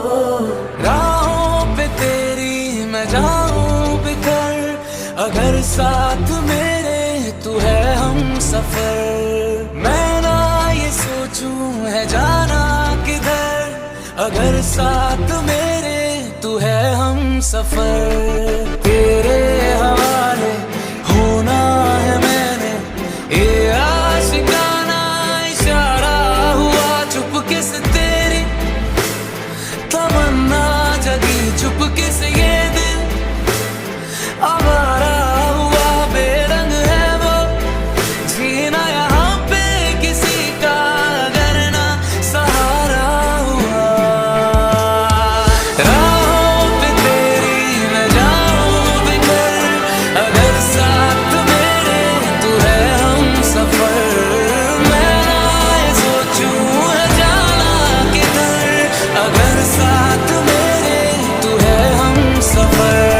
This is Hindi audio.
राहों पे तेरी मैं जाऊं बिखर, अगर साथ मेरे तू है हम सफर। मैं ना ये सोचूं है जाना किधर, अगर साथ मेरे तू है हम सफर। तेरे हवाले होना है मैंने, ये आशिकाना इशारा हुआ। चुपके से तेरी तमन्ना जगी, चुपके से ये दिल आवारा हुआ। बेरंग है वो जीना यहाँ पे किसी का, अगर ना सहारा हुआ। राहों पे तेरी मैं जाऊं बिखर, अगर साथ मेरे तू है हम सफर। मैं ना ये सोचूं है जाना किधर, अगर साथ मेरे तू है हम सफर।